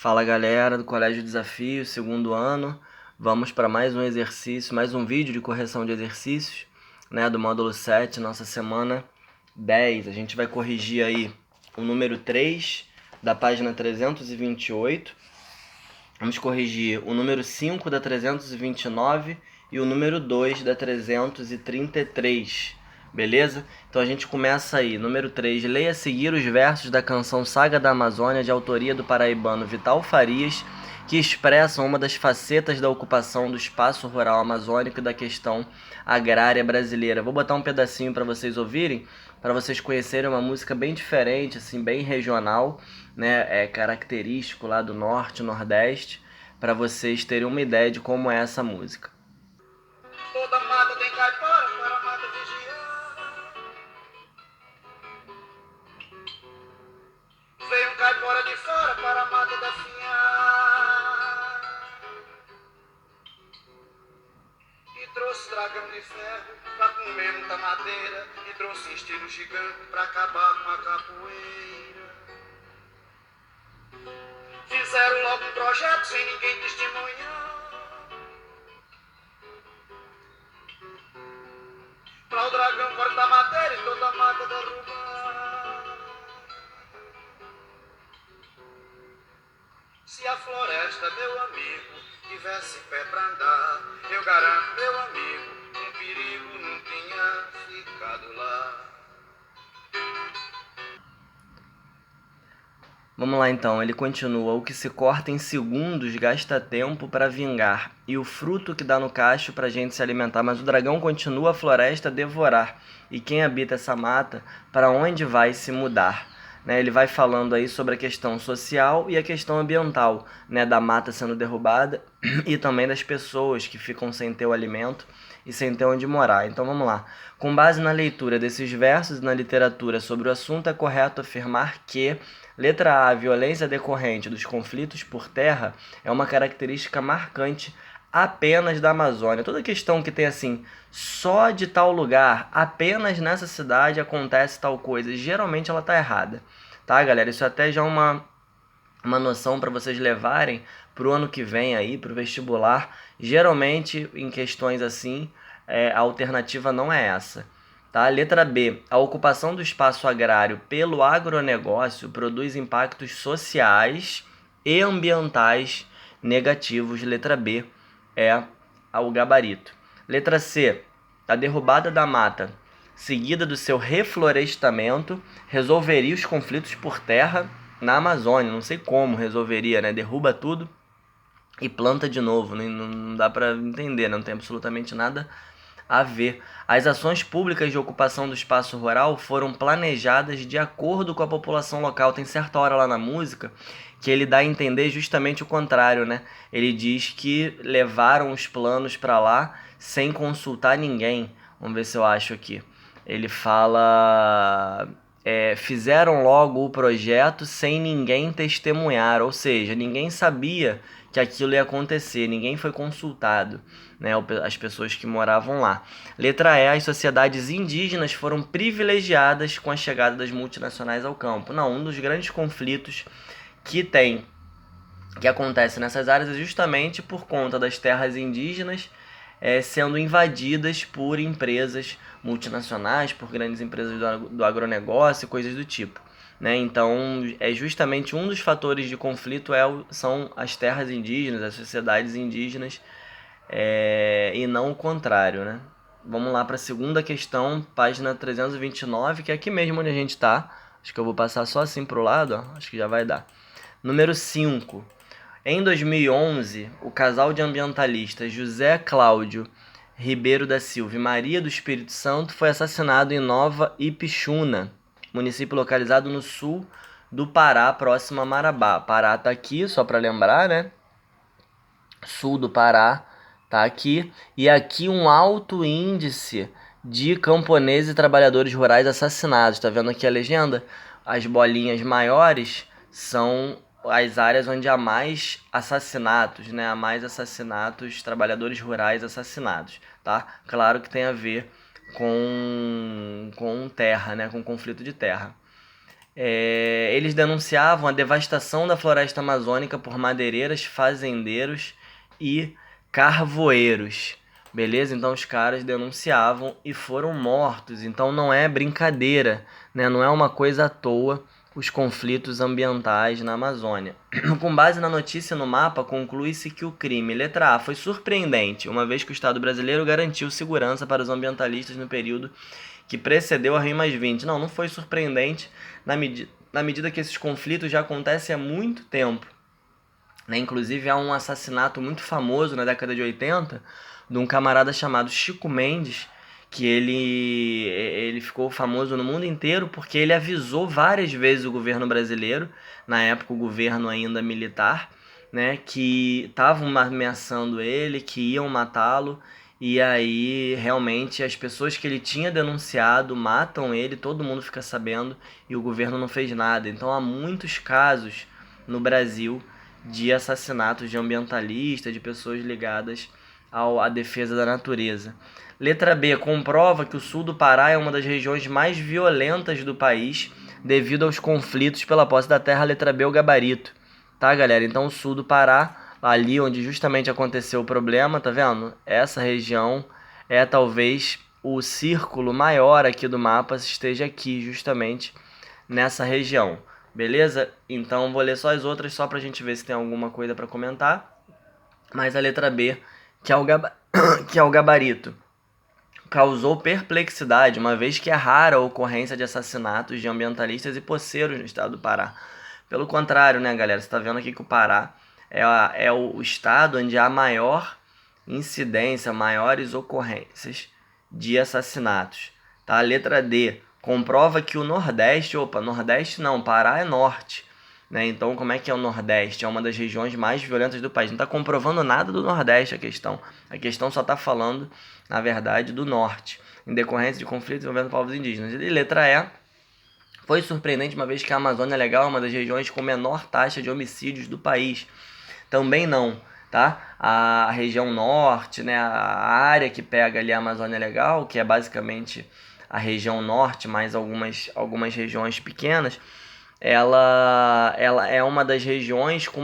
Fala galera do Colégio Desafio, segundo ano. Vamos para mais um exercício, mais um vídeo de correção de exercícios, né, do módulo 7, nossa semana 10. A gente vai corrigir aí o número 3 da página 328. Vamos corrigir o número 5 da 329 e o número 2 da 333. Beleza? Então a gente começa aí. Número 3. Leia a seguir os versos da canção Saga da Amazônia, de autoria do paraibano Vital Farias, que expressam uma das facetas da ocupação do espaço rural amazônico e da questão agrária brasileira. Vou botar um pedacinho para vocês ouvirem, para vocês conhecerem uma música bem diferente, assim, bem regional, né? É característico lá do norte, nordeste, para vocês terem uma ideia de como é essa música. Toda mata tem caipora para mata vigiar. Veio um caipora de fora para a mata definhar. E trouxe dragão de ferro para comer muita madeira. E trouxe estilo gigante para acabar com a capoeira. Fizeram logo um projeto sem ninguém testemunhar. Pra o dragão cortar madeira e toda a mata derrubar. Se a floresta, meu amigo, tivesse pé pra andar, eu garanto, meu amigo, um perigo não tinha ficado lá. Vamos lá então, ele continua: o que se corta em segundos gasta tempo para vingar, e o fruto que dá no cacho para a gente se alimentar. Mas o dragão continua a floresta a devorar, e quem habita essa mata, para onde vai se mudar? Né, ele vai falando aí sobre a questão social e a questão ambiental, né, da mata sendo derrubada e também das pessoas que ficam sem ter o alimento e sem ter onde morar. Então vamos lá. Com base na leitura desses versos e na literatura sobre o assunto, é correto afirmar que letra A, a violência decorrente dos conflitos por terra é uma característica marcante apenas da Amazônia. Toda questão que tem assim, só de tal lugar, apenas nessa cidade acontece tal coisa, geralmente ela tá errada. Tá, galera? Isso até já é uma noção para vocês levarem pro ano que vem aí, pro vestibular. Geralmente, em questões assim, a alternativa não é essa. Tá? Letra B. A ocupação do espaço agrário pelo agronegócio produz impactos sociais e ambientais negativos. Letra B é o gabarito. Letra C. A derrubada da mata, seguida do seu reflorestamento, resolveria os conflitos por terra na Amazônia. Não sei como resolveria, né? Derruba tudo e planta de novo. Não dá para entender, não tem absolutamente nada a ver. As ações públicas de ocupação do espaço rural foram planejadas de acordo com a população local. Tem certa hora lá na música que ele dá a entender justamente o contrário, né? Ele diz que levaram os planos para lá sem consultar ninguém. Vamos ver se eu acho aqui. Ele fala... fizeram logo o projeto sem ninguém testemunhar, ou seja, ninguém sabia que aquilo ia acontecer, ninguém foi consultado, né, as pessoas que moravam lá. Letra E, as sociedades indígenas foram privilegiadas com a chegada das multinacionais ao campo. Não, um dos grandes conflitos que acontece nessas áreas é justamente por conta das terras indígenas sendo invadidas por empresas multinacionais, por grandes empresas do agronegócio, coisas do tipo. Né? Então, é justamente um dos fatores de conflito são as terras indígenas, as sociedades indígenas, e não o contrário. Né? Vamos lá para a segunda questão, página 329, que é aqui mesmo onde a gente está. Acho que eu vou passar só assim para o lado, ó. Acho que já vai dar. Número 5. Em 2011, o casal de ambientalistas José Cláudio Ribeiro da Silva e Maria do Espírito Santo foi assassinado em Nova Ipixuna, município localizado no sul do Pará, próximo a Marabá. Pará tá aqui, só para lembrar, né? Sul do Pará tá aqui. E aqui um alto índice de camponeses e trabalhadores rurais assassinados. Tá vendo aqui a legenda? As bolinhas maiores são as áreas onde há mais assassinatos, né? Há mais assassinatos, trabalhadores rurais assassinados, tá? Claro que tem a ver com terra, né? Com conflito de terra. Eles denunciavam a devastação da floresta amazônica por madeireiras, fazendeiros e carvoeiros. Beleza? Então os caras denunciavam e foram mortos. Então não é brincadeira, né? Não é uma coisa à toa os conflitos ambientais na Amazônia. Com base na notícia no mapa, conclui-se que o crime, letra A, foi surpreendente, uma vez que o Estado brasileiro garantiu segurança para os ambientalistas no período que precedeu a Rio+20. Não foi surpreendente na medida que esses conflitos já acontecem há muito tempo. Né? Inclusive há um assassinato muito famoso na década de 80 de um camarada chamado Chico Mendes, que ele ficou famoso no mundo inteiro porque ele avisou várias vezes o governo brasileiro, na época o governo ainda militar, né, que estavam ameaçando ele, que iam matá-lo, e aí realmente as pessoas que ele tinha denunciado matam ele, todo mundo fica sabendo e o governo não fez nada. Então há muitos casos no Brasil de assassinatos de ambientalistas, de pessoas ligadas à defesa da natureza. Letra B. Comprova que o sul do Pará é uma das regiões mais violentas do país devido aos conflitos pela posse da terra. Letra B. O gabarito. Tá, galera? Então o sul do Pará, ali onde justamente aconteceu o problema, tá vendo? Essa região é talvez o círculo maior aqui do mapa, esteja aqui justamente nessa região. Beleza? Então vou ler só as outras só pra gente ver se tem alguma coisa pra comentar. Mas a letra B, que é o gabarito, causou perplexidade, uma vez que é rara a ocorrência de assassinatos de ambientalistas e poceiros no estado do Pará. Pelo contrário, né, galera? Você está vendo aqui que o Pará é o estado onde há maior incidência, maiores ocorrências de assassinatos. Tá? Letra D. Comprova que o Nordeste... Nordeste não, Pará é Norte. Né? Então, como é que é o Nordeste? É uma das regiões mais violentas do país. Não está comprovando nada do Nordeste a questão. A questão só está falando, na verdade, do Norte, em decorrência de conflitos envolvendo povos indígenas. E letra E. Foi surpreendente, uma vez que a Amazônia Legal é uma das regiões com menor taxa de homicídios do país. Também não, tá? A região norte, né, a área que pega ali a Amazônia Legal, que é basicamente a região norte, mais algumas regiões pequenas, ela é uma das regiões com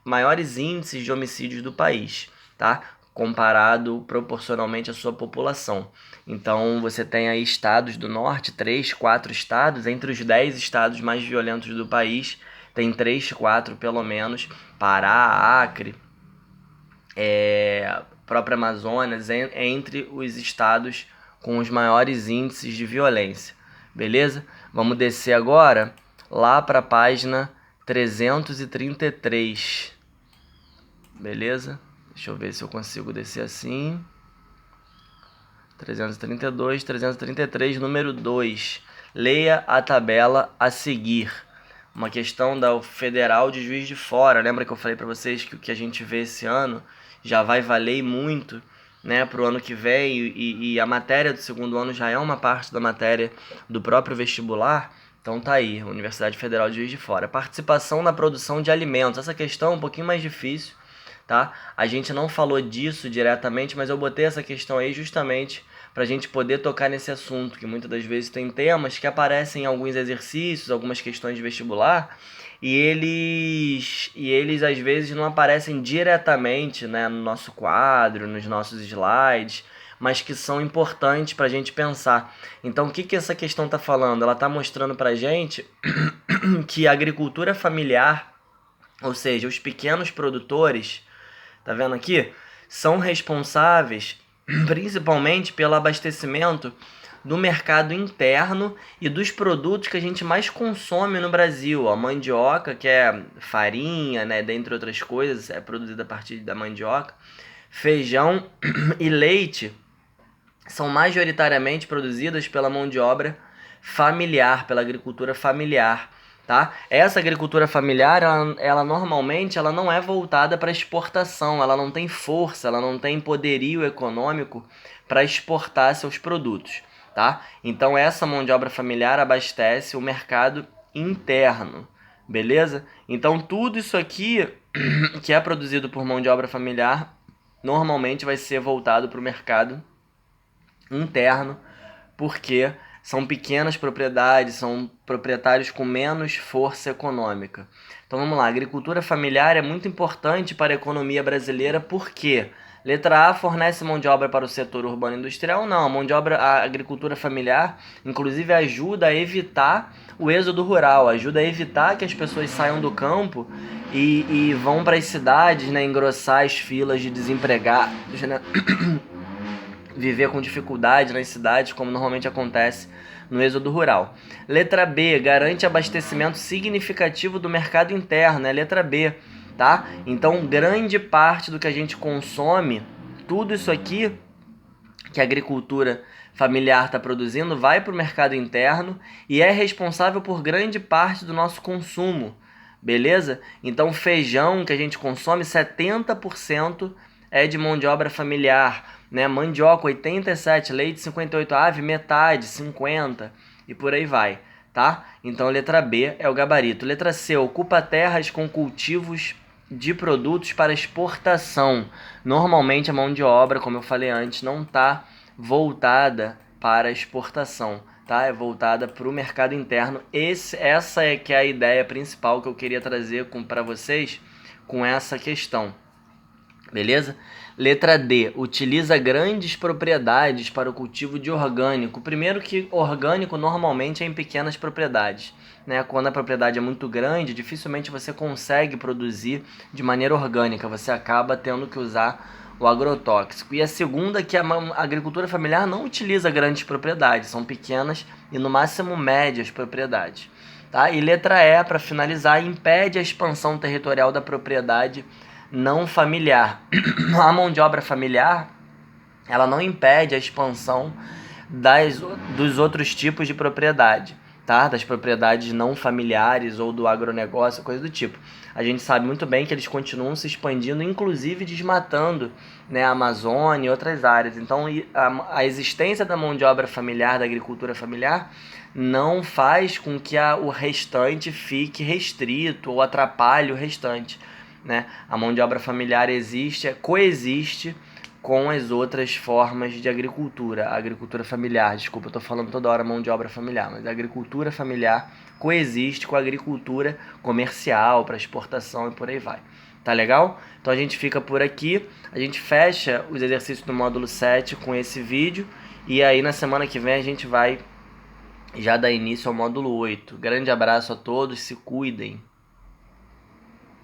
maiores índices de homicídios do país, tá? Comparado proporcionalmente à sua população. Então você tem aí estados do norte, 3, 4 estados, entre os 10 estados mais violentos do país, tem 3, 4 pelo menos, Pará, Acre, própria Amazonas, entre os estados com os maiores índices de violência. Beleza? Vamos descer agora lá para a página 333. Beleza? Deixa eu ver se eu consigo descer assim. 332, 333, número 2. Leia a tabela a seguir. Uma questão da Federal de Juiz de Fora. Lembra que eu falei para vocês que o que a gente vê esse ano já vai valer muito, né, para o ano que vem, e a matéria do segundo ano já é uma parte da matéria do próprio vestibular. Então tá aí, Universidade Federal de Juiz de Fora. Participação na produção de alimentos. Essa questão é um pouquinho mais difícil, tá? A gente não falou disso diretamente, mas eu botei essa questão aí justamente para a gente poder tocar nesse assunto, que muitas das vezes tem temas que aparecem em alguns exercícios, algumas questões de vestibular, e eles às vezes não aparecem diretamente, né, no nosso quadro, nos nossos slides, mas que são importantes para a gente pensar. Então, o que essa questão está falando? Ela está mostrando para a gente que a agricultura familiar, ou seja, os pequenos produtores, tá vendo aqui? São responsáveis principalmente pelo abastecimento do mercado interno e dos produtos que a gente mais consome no Brasil. A mandioca, que é farinha, né, dentre outras coisas, é produzida a partir da mandioca. Feijão e leite são majoritariamente produzidas pela mão de obra familiar, pela agricultura familiar. Tá? Essa agricultura familiar, ela normalmente ela não é voltada para exportação, ela não tem força, ela não tem poderio econômico para exportar seus produtos. Tá? Então essa mão de obra familiar abastece o mercado interno, beleza? Então tudo isso aqui que é produzido por mão de obra familiar normalmente vai ser voltado para o mercado interno, porque são pequenas propriedades, são proprietários com menos força econômica. Então vamos lá, a agricultura familiar é muito importante para a economia brasileira, por quê? Letra A, fornece mão de obra para o setor urbano e industrial? Não, a mão de obra, a agricultura familiar, inclusive ajuda a evitar o êxodo rural, ajuda a evitar que as pessoas saiam do campo e vão para as cidades, né, engrossar as filas de desempregados, né, viver com dificuldade nas cidades, como normalmente acontece no êxodo rural. Letra B, garante abastecimento significativo do mercado interno, é letra B. Tá? Então, grande parte do que a gente consome, tudo isso aqui que a agricultura familiar está produzindo, vai para o mercado interno e é responsável por grande parte do nosso consumo, beleza? Então, feijão que a gente consome, 70% é de mão de obra familiar, né? Mandioca, 87%, leite, 58%, ave, metade, 50%, e por aí vai, tá? Então, letra B é o gabarito. Letra C, ocupa terras com cultivos de produtos para exportação. Normalmente a mão de obra, como eu falei antes, não está voltada para exportação, tá? É voltada para o mercado interno. Essa é que é a ideia principal que eu queria trazer para vocês com essa questão. Beleza? Letra D, utiliza grandes propriedades para o cultivo de orgânico. Primeiro que orgânico normalmente é em pequenas propriedades, né? Quando a propriedade é muito grande, dificilmente você consegue produzir de maneira orgânica, você acaba tendo que usar o agrotóxico. E a segunda que a agricultura familiar não utiliza grandes propriedades, são pequenas e no máximo médias propriedades. Tá? E letra E, para finalizar, impede a expansão territorial da propriedade não familiar. A mão de obra familiar, ela não impede a expansão dos outros tipos de propriedade, tá? Das propriedades não familiares ou do agronegócio, coisa do tipo. A gente sabe muito bem que eles continuam se expandindo, inclusive desmatando, né, a Amazônia e outras áreas. Então, a existência da mão de obra familiar, da agricultura familiar, não faz com que o restante fique restrito ou atrapalhe o restante, né? A mão de obra familiar coexiste com as outras formas de agricultura. A agricultura familiar, desculpa, eu estou falando toda hora mão de obra familiar, mas a agricultura familiar coexiste com a agricultura comercial, para exportação e por aí vai. Tá legal? Então a gente fica por aqui, a gente fecha os exercícios do módulo 7 com esse vídeo, e aí na semana que vem a gente vai já dar início ao módulo 8. Grande abraço a todos, se cuidem!